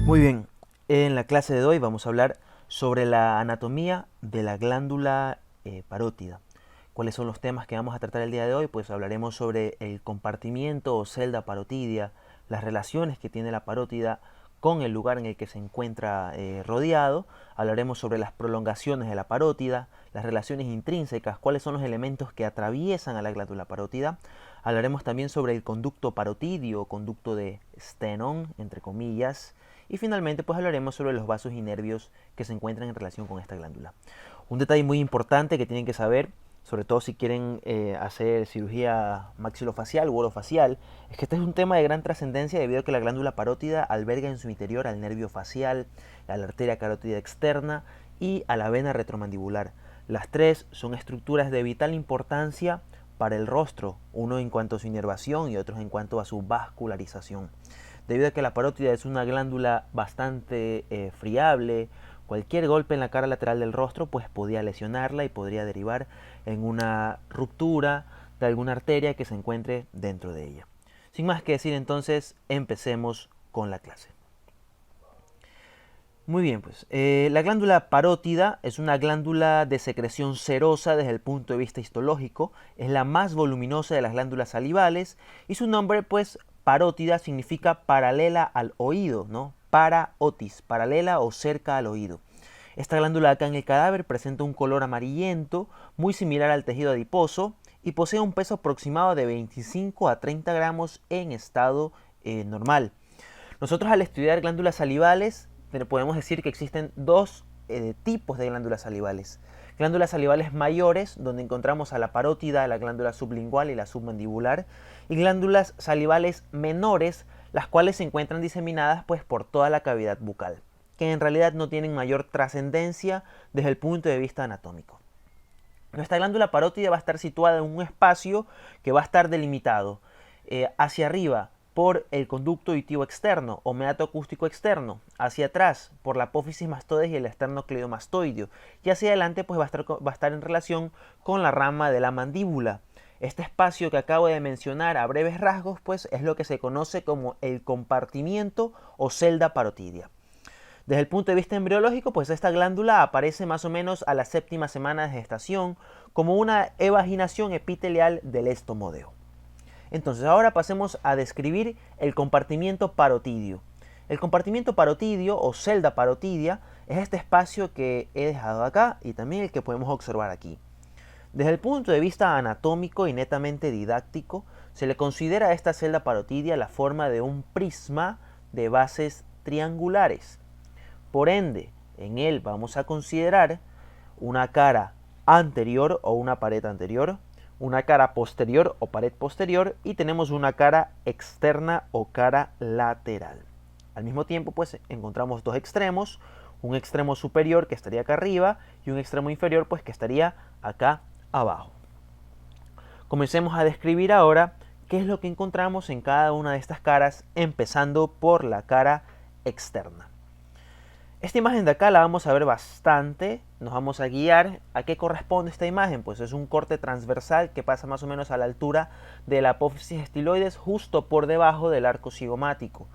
Muy bien, en la clase de hoy vamos a hablar sobre la anatomía de la glándula parótida. ¿Cuáles son los temas que vamos a tratar el día de hoy? Pues hablaremos sobre el compartimiento o celda parotidia, las relaciones que tiene la parótida con el lugar en el que se encuentra rodeado. Hablaremos sobre las prolongaciones de la parótida, las relaciones intrínsecas, cuáles son los elementos que atraviesan a la glándula parótida. Hablaremos también sobre el conducto parotidio o conducto de Stenón, entre comillas. Y finalmente pues hablaremos sobre los vasos y nervios que se encuentran en relación con esta glándula. Un detalle muy importante que tienen que saber, sobre todo si quieren hacer cirugía maxilofacial u orofacial, es que este es un tema de gran trascendencia debido a que la glándula parótida alberga en su interior al nervio facial, a la arteria carótida externa y a la vena retromandibular. Las tres son estructuras de vital importancia para el rostro, uno en cuanto a su inervación y otros en cuanto a su vascularización. Debido a que la parótida es una glándula bastante friable, cualquier golpe en la cara lateral del rostro pues podría lesionarla y podría derivar en una ruptura de alguna arteria que se encuentre dentro de ella. Sin más que decir, entonces empecemos con la clase. Muy bien, pues la glándula parótida es una glándula de secreción serosa desde el punto de vista histológico, es la más voluminosa de las glándulas salivales y su nombre pues parótida significa paralela al oído, ¿no? Paraotis, paralela o cerca al oído. Esta glándula acá en el cadáver presenta un color amarillento muy similar al tejido adiposo y posee un peso aproximado de 25 a 30 gramos en estado normal. Nosotros al estudiar glándulas salivales podemos decir que existen dos tipos de glándulas salivales. Glándulas salivales mayores, donde encontramos a la parótida, la glándula sublingual y la submandibular, y glándulas salivales menores, las cuales se encuentran diseminadas pues por toda la cavidad bucal, que en realidad no tienen mayor trascendencia desde el punto de vista anatómico. Nuestra glándula parótida va a estar situada en un espacio que va a estar delimitado hacia arriba por el conducto auditivo externo o meato acústico externo, hacia atrás por la apófisis mastoides y el esternocleidomastoideo, y hacia adelante pues va a estar en relación con la rama de la mandíbula. Este espacio que acabo de mencionar a breves rasgos pues es lo que se conoce como el compartimiento o celda parotidia. Desde el punto de vista embriológico, pues esta glándula aparece más o menos a la 7ª semana de gestación como una evaginación epitelial del estomodeo. Entonces ahora pasemos a describir el compartimiento parotidio. El compartimiento parotidio o celda parotidia es este espacio que he dejado acá y también el que podemos observar aquí. Desde el punto de vista anatómico y netamente didáctico, se le considera a esta celda parotidia la forma de un prisma de bases triangulares. Por ende, en él vamos a considerar una cara anterior o una pared anterior, una cara posterior o pared posterior y tenemos una cara externa o cara lateral. Al mismo tiempo pues encontramos dos extremos, un extremo superior que estaría acá arriba y un extremo inferior pues que estaría acá abajo. Comencemos a describir ahora qué es lo que encontramos en cada una de estas caras, empezando por la cara externa. Esta imagen de acá la vamos a ver bastante, nos vamos a guiar. ¿A qué corresponde esta imagen? Pues es un corte transversal que pasa más o menos a la altura de la apófisis estiloides, justo por debajo del arco cigomático.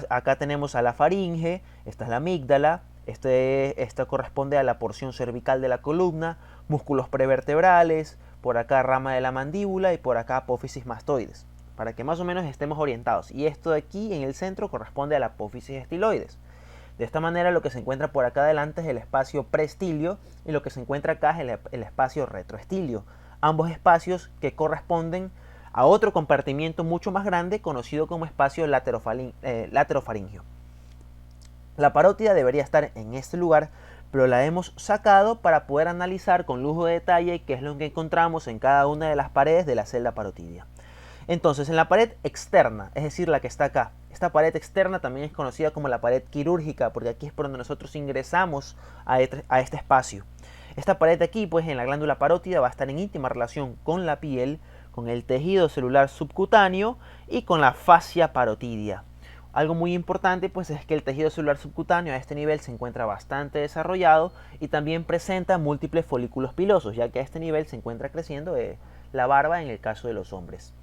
Acá tenemos a la faringe, esta es la amígdala, esta corresponde a la porción cervical de la columna, músculos prevertebrales, por acá rama de la mandíbula y por acá apófisis mastoides, para que más o menos estemos orientados. Y esto de aquí en el centro corresponde a la apófisis estiloides. De esta manera lo que se encuentra por acá adelante es el espacio preestilio y lo que se encuentra acá es el espacio retroestilio. Ambos espacios que corresponden a otro compartimiento mucho más grande conocido como espacio laterofaringio. La parótida debería estar en este lugar, pero la hemos sacado para poder analizar con lujo de detalle qué es lo que encontramos en cada una de las paredes de la celda parotidia. Entonces, en la pared externa, es decir, la que está acá, esta pared externa también es conocida como la pared quirúrgica, porque aquí es por donde nosotros ingresamos a este espacio. Esta pared de aquí, pues en la glándula parótida, va a estar en íntima relación con la piel, con el tejido celular subcutáneo y con la fascia parotidia. Algo muy importante pues es que el tejido celular subcutáneo a este nivel se encuentra bastante desarrollado y también presenta múltiples folículos pilosos, ya que a este nivel se encuentra creciendo la barba en el caso de los hombres.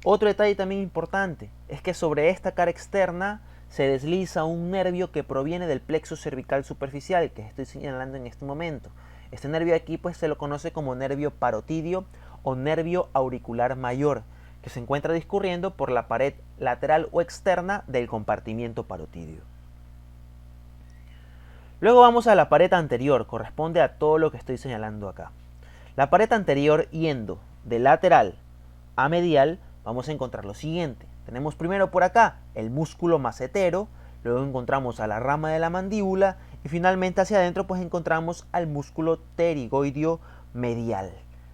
Otro detalle también importante es que sobre esta cara externa se desliza un nervio que proviene del plexo cervical superficial, que estoy señalando en este momento. Este nervio de aquí pues se lo conoce como nervio parotidio o nervio auricular mayor, que se encuentra discurriendo por la pared lateral o externa del compartimiento parotidio. Luego vamos a la pared anterior, corresponde a todo lo que estoy señalando acá. La pared anterior yendo de lateral a medial, vamos a encontrar lo siguiente. Tenemos primero por acá el músculo macetero, luego encontramos a la rama de la mandíbula y finalmente hacia adentro pues encontramos al músculo pterigoideo medial.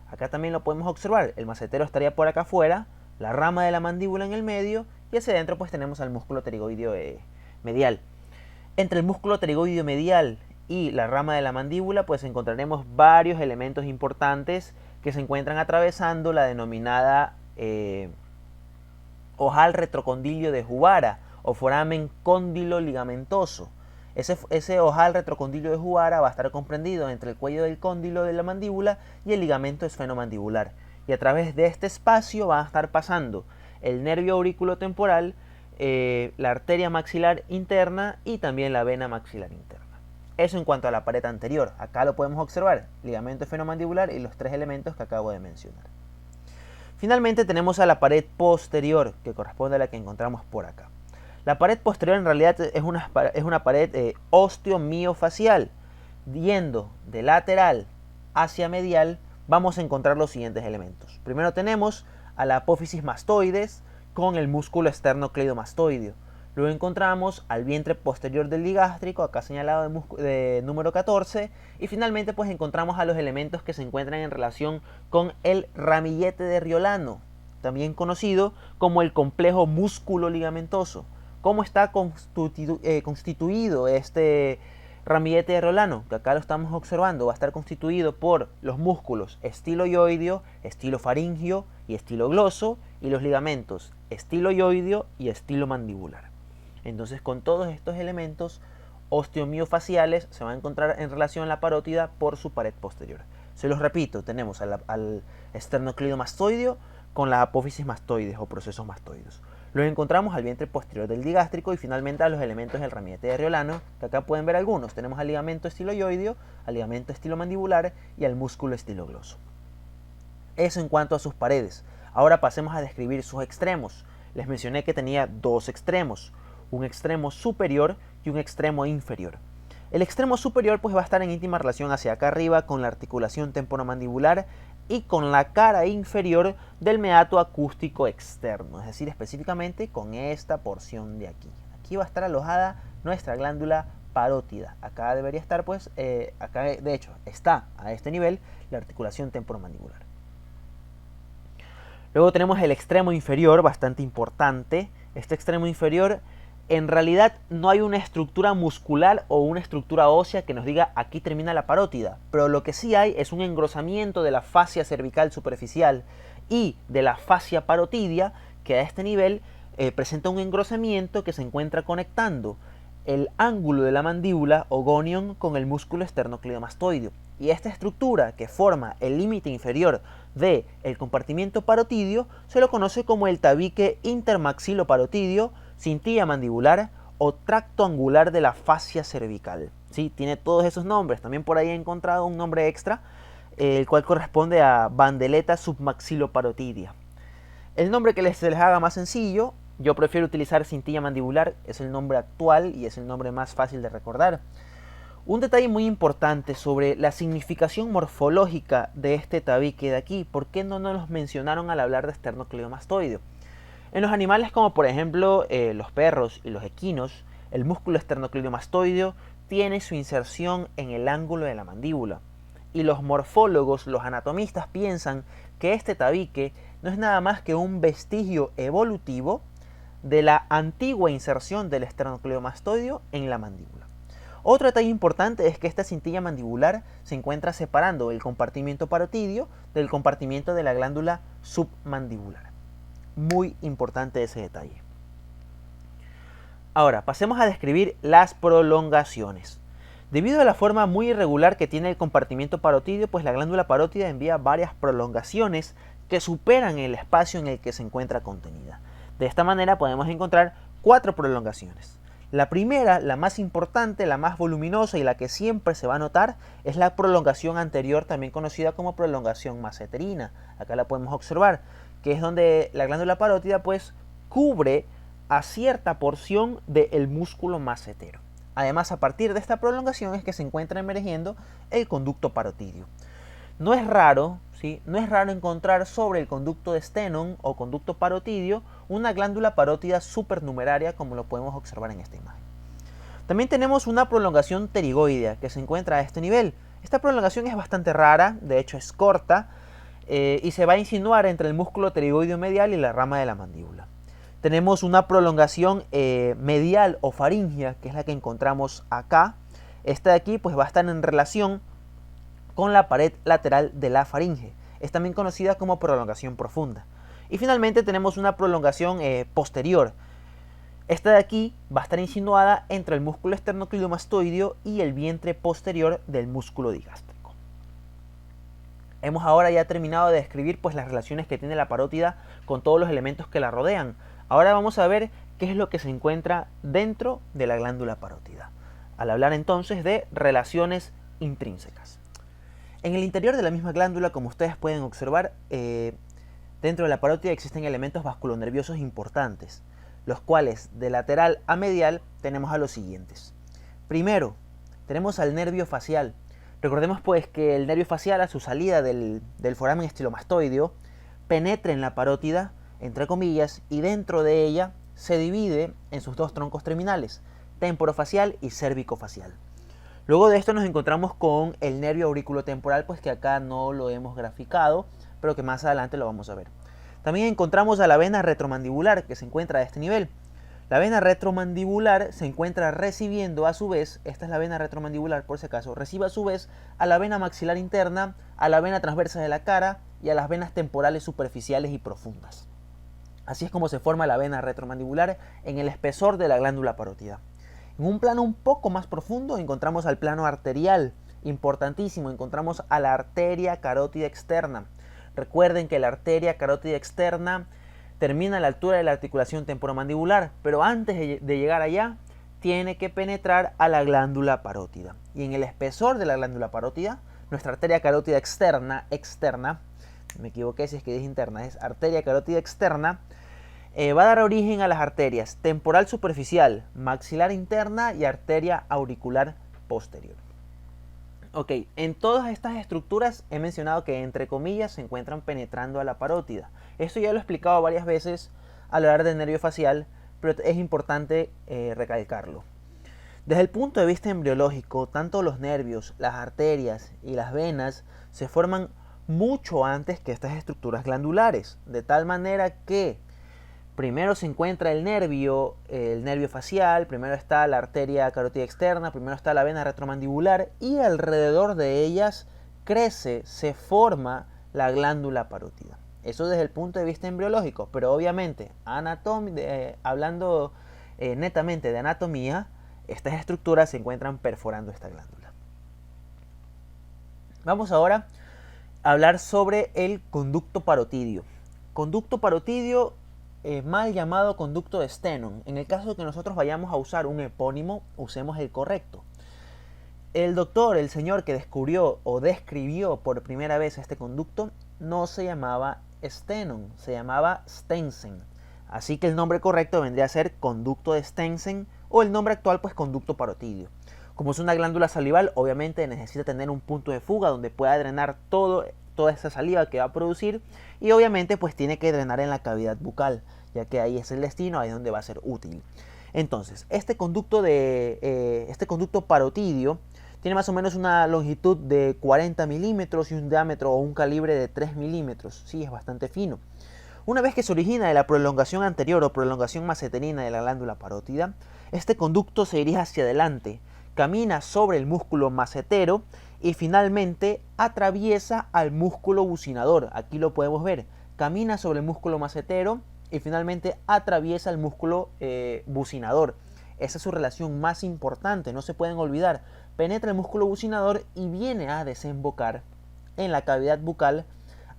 Acá también lo podemos observar, el macetero estaría por acá afuera, la rama de la mandíbula en el medio y hacia adentro pues tenemos al músculo pterigoideo medial. Entre el músculo pterigoideo medial y la rama de la mandíbula pues encontraremos varios elementos importantes que se encuentran atravesando la denominada ojal retrocondilio de Juvara o foramen cóndilo ligamentoso. Ese ojal retrocondilio de Juvara va a estar comprendido entre el cuello del cóndilo de la mandíbula y el ligamento esfenomandibular. Y a través de este espacio va a estar pasando el nervio auriculotemporal, la arteria maxilar interna y también la vena maxilar interna. Eso en cuanto a la pared anterior. Acá lo podemos observar, ligamento esfenomandibular y los tres elementos que acabo de mencionar. Finalmente tenemos a la pared posterior, que corresponde a la que encontramos por acá. La pared posterior en realidad es una pared osteomiofacial. Yendo de lateral hacia medial, vamos a encontrar los siguientes elementos. Primero tenemos a la apófisis mastoides con el músculo esternocleidomastoideo. Luego encontramos al vientre posterior del digástrico, acá señalado de número 14. Y finalmente pues encontramos a los elementos que se encuentran en relación con el ramillete de Riolano, también conocido como el complejo músculo ligamentoso. ¿Cómo está constituido este ramillete de Riolano? Que acá lo estamos observando. Va a estar constituido por los músculos estiloioideo, estilofaringio y estilogloso, y los ligamentos estiloioideo y estilomandibular. Entonces, con todos estos elementos osteomiofaciales se va a encontrar en relación a la parótida por su pared posterior. Se los repito, tenemos al esternocleidomastoideo con las apófisis mastoides o procesos mastoides. Luego encontramos al vientre posterior del digástrico y finalmente a los elementos del ramillete de Riolano, que acá pueden ver algunos. Tenemos al ligamento estiloioideo, al ligamento estilomandibular y al músculo estilogloso. Eso en cuanto a sus paredes. Ahora pasemos a describir sus extremos. Les mencioné que tenía dos extremos, un extremo superior y un extremo inferior. El extremo superior pues va a estar en íntima relación hacia acá arriba con la articulación temporomandibular y con la cara inferior del meato acústico externo, es decir, específicamente con esta porción de aquí. Aquí va a estar alojada nuestra glándula parótida. Acá debería estar pues, acá de hecho está a este nivel la articulación temporomandibular. Luego tenemos el extremo inferior, bastante importante. Este extremo inferior, en realidad no hay una estructura muscular o una estructura ósea que nos diga aquí termina la parótida, pero lo que sí hay es un engrosamiento de la fascia cervical superficial y de la fascia parotidia, que a este nivel presenta un engrosamiento que se encuentra conectando el ángulo de la mandíbula o gonion con el músculo esternocleidomastoideo. Y esta estructura que forma el límite inferior del compartimiento parotidio se lo conoce como el tabique intermaxiloparotidio, cintilla mandibular o tracto angular de la fascia cervical. ¿Sí? Tiene todos esos nombres. También por ahí he encontrado un nombre extra, el cual corresponde a bandeleta submaxiloparotidia. El nombre que se les haga más sencillo, yo prefiero utilizar cintilla mandibular, es el nombre actual y es el nombre más fácil de recordar. Un detalle muy importante sobre la significación morfológica de este tabique de aquí, ¿por qué no nos los mencionaron al hablar de esternocleidomastoideo? En los animales como por ejemplo los perros y los equinos, el músculo esternocleidomastoideo tiene su inserción en el ángulo de la mandíbula. Y los morfólogos, los anatomistas piensan que este tabique no es nada más que un vestigio evolutivo de la antigua inserción del esternocleidomastoideo en la mandíbula. Otro detalle importante es que esta cintilla mandibular se encuentra separando el compartimiento parotidio del compartimiento de la glándula submandibular. Muy importante ese detalle. Ahora, pasemos a describir las prolongaciones. Debido a la forma muy irregular que tiene el compartimiento parotidio, pues la glándula parótida envía varias prolongaciones que superan el espacio en el que se encuentra contenida. De esta manera podemos encontrar 4 prolongaciones. La primera, la más importante, la más voluminosa y la que siempre se va a notar, es la prolongación anterior, también conocida como prolongación maseterina. Acá la podemos observar, que es donde la glándula parótida pues cubre a cierta porción del músculo macetero. Además, a partir de esta prolongación es que se encuentra emergiendo el conducto parotidio. No es raro, ¿sí? No es raro encontrar sobre el conducto de Stenone o conducto parotidio una glándula parótida supernumeraria, como lo podemos observar en esta imagen. También tenemos una prolongación pterigoidea que se encuentra a este nivel. Esta prolongación es bastante rara, de hecho es corta, y se va a insinuar entre el músculo pterigoideo medial y la rama de la mandíbula. Tenemos una prolongación medial o faringea, que es la que encontramos acá. Esta de aquí pues va a estar en relación con la pared lateral de la faringe. Es también conocida como prolongación profunda. Y finalmente tenemos una prolongación posterior. Esta de aquí va a estar insinuada entre el músculo esternocleidomastoideo y el vientre posterior del músculo digástrico. Hemos ahora ya terminado de describir pues las relaciones que tiene la parótida con todos los elementos que la rodean. Ahora vamos a ver qué es lo que se encuentra dentro de la glándula parótida, al hablar entonces de relaciones intrínsecas. En el interior de la misma glándula, como ustedes pueden observar, dentro de la parótida existen elementos vasculonerviosos importantes, los cuales de lateral a medial tenemos a los siguientes. Primero, tenemos al nervio facial. Recordemos pues que el nervio facial a su salida del foramen estilomastoideo penetra en la parótida, entre comillas, y dentro de ella se divide en sus dos troncos terminales, temporofacial y cérvico-facial. Luego de esto nos encontramos con el nervio auriculotemporal, pues que acá no lo hemos graficado, pero que más adelante lo vamos a ver. También encontramos a la vena retromandibular, que se encuentra a este nivel. La vena retromandibular se encuentra recibiendo a su vez, esta es la vena retromandibular por si acaso, recibe a su vez a la vena maxilar interna, a la vena transversa de la cara y a las venas temporales superficiales y profundas. Así es como se forma la vena retromandibular en el espesor de la glándula parótida. En un plano un poco más profundo encontramos al plano arterial, importantísimo, encontramos a la arteria carótida externa. Recuerden que la arteria carótida externa termina a la altura de la articulación temporomandibular, pero antes de llegar allá tiene que penetrar a la glándula parótida. Y en el espesor de la glándula parótida, nuestra arteria carótida externa, me equivoqué si es que dije interna, es arteria carótida externa, va a dar origen a las arterias temporal superficial, maxilar interna y arteria auricular posterior. Ok, en todas estas estructuras he mencionado que entre comillas se encuentran penetrando a la parótida. Esto ya lo he explicado varias veces al hablar del nervio facial, pero es importante recalcarlo. Desde el punto de vista embriológico, tanto los nervios, las arterias y las venas se forman mucho antes que estas estructuras glandulares, de tal manera que primero se encuentra el nervio facial, primero está la arteria carótida externa, primero está la vena retromandibular y alrededor de ellas crece, se forma la glándula parótida. Eso desde el punto de vista embriológico, pero obviamente hablando netamente de anatomía, estas estructuras se encuentran perforando esta glándula. Vamos ahora a hablar sobre el conducto parotidio. Conducto parotidio mal llamado conducto de Stenone. En el caso de que nosotros vayamos a usar un epónimo, usemos el correcto. El doctor, el señor que descubrió o describió por primera vez este conducto, no se llamaba Stenone, se llamaba Stensen. Así que el nombre correcto vendría a ser conducto de Stensen o el nombre actual pues conducto parotidio. Como es una glándula salival, obviamente necesita tener un punto de fuga donde pueda drenar toda esa saliva que va a producir y obviamente pues tiene que drenar en la cavidad bucal, ya que ahí es el destino, ahí es donde va a ser útil. Entonces, este conducto parotidio tiene más o menos una longitud de 40 milímetros y un diámetro o un calibre de 3 milímetros. Sí, es bastante fino. Una vez que se origina de la prolongación anterior o prolongación maseterina de la glándula parótida, este conducto se dirige hacia adelante, camina sobre el músculo macetero y finalmente atraviesa al músculo bucinador. Aquí lo podemos ver. Camina sobre el músculo macetero y finalmente atraviesa el músculo bucinador. Esa es su relación más importante, no se pueden olvidar. Penetra el músculo bucinador y viene a desembocar en la cavidad bucal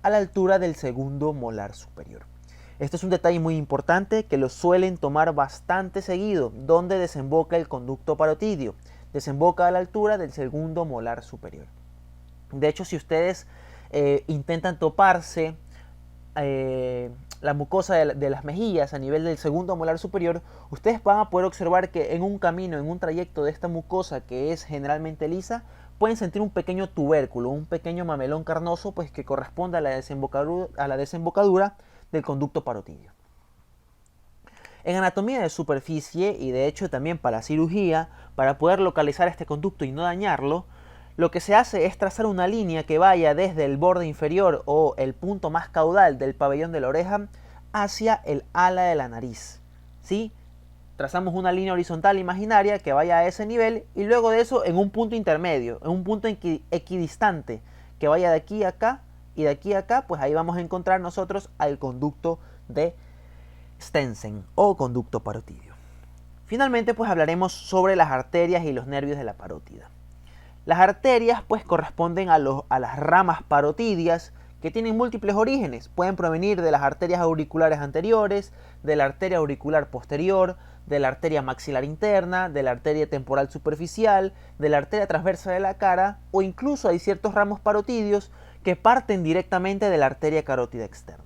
a la altura del segundo molar superior. Este es un detalle muy importante que lo suelen tomar bastante seguido, donde desemboca el conducto parotidio. Desemboca a la altura del segundo molar superior. De hecho, si ustedes intentan toparse la mucosa de las mejillas a nivel del segundo molar superior, ustedes van a poder observar que en un camino, en un trayecto de esta mucosa que es generalmente lisa, pueden sentir un pequeño tubérculo, un pequeño mamelón carnoso, pues que corresponde a la desembocadura del conducto parotidio. En anatomía de superficie y de hecho también para cirugía, para poder localizar este conducto y no dañarlo, lo que se hace es trazar una línea que vaya desde el borde inferior o el punto más caudal del pabellón de la oreja hacia el ala de la nariz. ¿Sí? Trazamos una línea horizontal imaginaria que vaya a ese nivel y luego de eso en un punto intermedio, en un punto equidistante que vaya de aquí a acá y de aquí a acá, pues ahí vamos a encontrar nosotros al conducto de Stensen o conducto parotidio. Finalmente pues hablaremos sobre las arterias y los nervios de la parótida. Las arterias pues corresponden a las ramas parotidias que tienen múltiples orígenes. Pueden provenir de las arterias auriculares anteriores, de la arteria auricular posterior, de la arteria maxilar interna, de la arteria temporal superficial, de la arteria transversa de la cara o incluso hay ciertos ramos parotidios que parten directamente de la arteria carótida externa.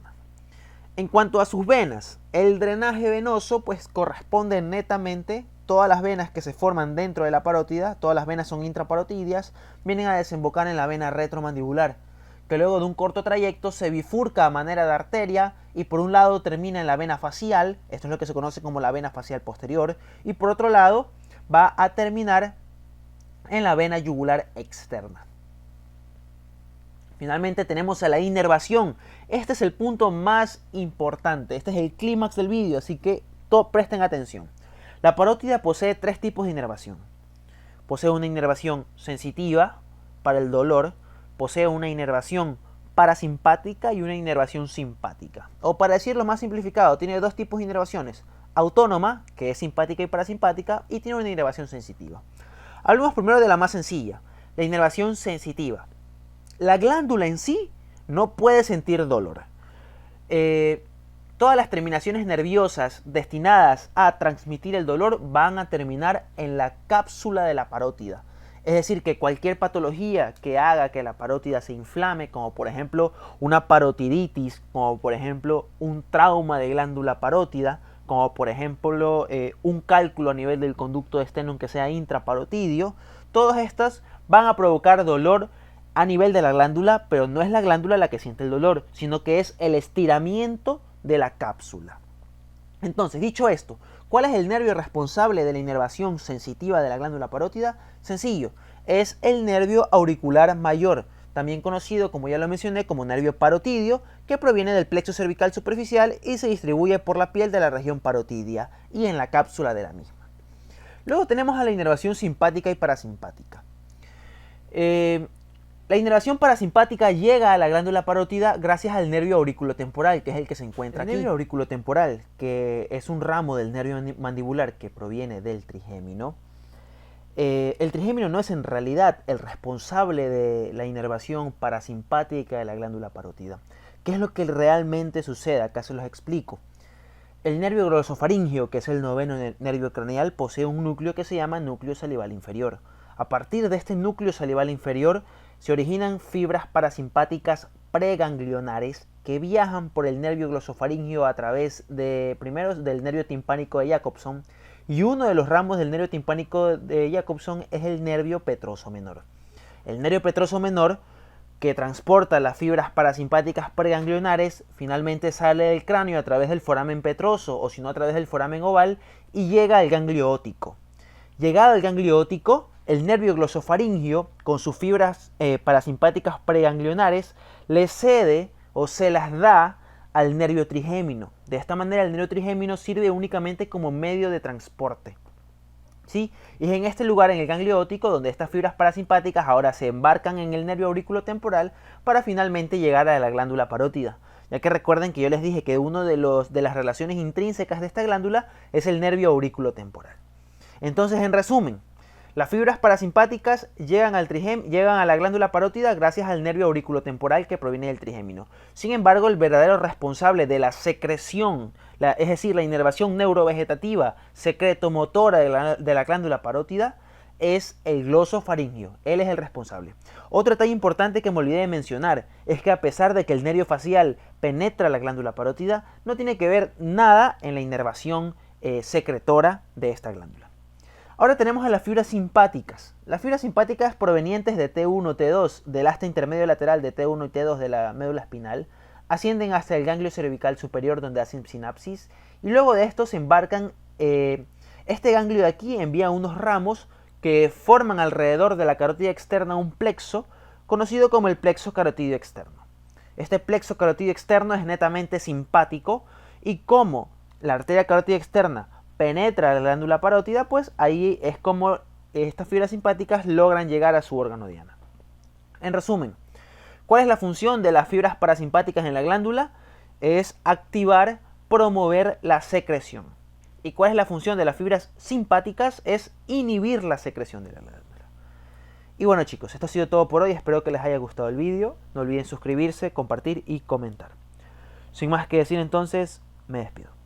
En cuanto a sus venas, el drenaje venoso pues corresponde netamente, todas las venas que se forman dentro de la parótida, todas las venas son intraparotidias, vienen a desembocar en la vena retromandibular, que luego de un corto trayecto se bifurca a manera de arteria y por un lado termina en la vena facial, esto es lo que se conoce como la vena facial posterior, y por otro lado va a terminar en la vena yugular externa. Finalmente tenemos a la inervación. Este es el punto más importante, este es el clímax del vídeo, así que presten atención. La parótida posee tres tipos de inervación. Posee una inervación sensitiva para el dolor, posee una inervación parasimpática y una inervación simpática. O para decirlo más simplificado, tiene dos tipos de inervaciones. Autónoma, que es simpática y parasimpática, y tiene una inervación sensitiva. Hablemos primero de la más sencilla, la inervación sensitiva. La glándula en sí no puede sentir dolor. Todas las terminaciones nerviosas destinadas a transmitir el dolor van a terminar en la cápsula de la parótida. Es decir, que cualquier patología que haga que la parótida se inflame, como por ejemplo una parotiditis, como por ejemplo un trauma de glándula parótida, como por ejemplo un cálculo a nivel del conducto de Stenung que sea intraparotidio, todas estas van a provocar dolor a nivel de la glándula, pero no es la glándula la que siente el dolor, sino que es el estiramiento de la cápsula. Entonces, dicho esto, ¿cuál es el nervio responsable de la inervación sensitiva de la glándula parótida? Sencillo, es el nervio auricular mayor, también conocido, como ya lo mencioné, como nervio parotidio, que proviene del plexo cervical superficial y se distribuye por la piel de la región parotidia y en la cápsula de la misma. Luego tenemos a la inervación simpática y parasimpática. La inervación parasimpática llega a la glándula parótida gracias al nervio auriculotemporal, que es el que se encuentra aquí. El nervio auriculotemporal, que es un ramo del nervio mandibular que proviene del trigémino. El trigémino no es en realidad el responsable de la inervación parasimpática de la glándula parótida. ¿Qué es lo que realmente sucede? Acá se los explico. El nervio glosofaringeo, que es el noveno nervio craneal, posee un núcleo que se llama núcleo salival inferior. A partir de este núcleo salival inferior se originan fibras parasimpáticas preganglionares que viajan por el nervio glosofaringeo a través primero del nervio timpánico de Jacobson, y uno de los ramos del nervio timpánico de Jacobson es el nervio petroso menor. El nervio petroso menor, que transporta las fibras parasimpáticas preganglionares, finalmente sale del cráneo a través del foramen petroso o si no a través del foramen oval y llega al ganglio óptico. Llegado al ganglio óptico, el nervio glosofaringeo, con sus fibras parasimpáticas preganglionares, le cede o se las da al nervio trigémino. De esta manera el nervio trigémino sirve únicamente como medio de transporte. ¿sí? Y es en este lugar, en el ganglio óptico, donde estas fibras parasimpáticas ahora se embarcan en el nervio auriculotemporal para finalmente llegar a la glándula parótida. Ya que recuerden que yo les dije que uno de las relaciones intrínsecas de esta glándula es el nervio auriculotemporal. Entonces, en resumen, las fibras parasimpáticas llegan a la glándula parótida gracias al nervio auriculotemporal que proviene del trigémino. Sin embargo, el verdadero responsable de la secreción, es decir, la inervación neurovegetativa secretomotora de la glándula parótida, es el glosofaringio. Él es el responsable. Otro detalle importante que me olvidé de mencionar es que a pesar de que el nervio facial penetra la glándula parótida, no tiene que ver nada en la inervación secretora de esta glándula. Ahora tenemos a las fibras simpáticas. Las fibras simpáticas provenientes de T1, T2, del asta intermedio lateral de T1 y T2 de la médula espinal, ascienden hasta el ganglio cervical superior donde hacen sinapsis y luego de esto se embarcan, este ganglio de aquí envía unos ramos que forman alrededor de la carótida externa un plexo conocido como el plexo carotídeo externo. Este plexo carotídeo externo es netamente simpático y como la arteria carótida externa penetra la glándula parótida, pues ahí es como estas fibras simpáticas logran llegar a su órgano diana. En resumen, ¿cuál es la función de las fibras parasimpáticas en la glándula? Es activar, promover la secreción. ¿Y cuál es la función de las fibras simpáticas? Es inhibir la secreción de la glándula. Y bueno chicos, esto ha sido todo por hoy, espero que les haya gustado el vídeo. No olviden suscribirse, compartir y comentar. Sin más que decir entonces, me despido.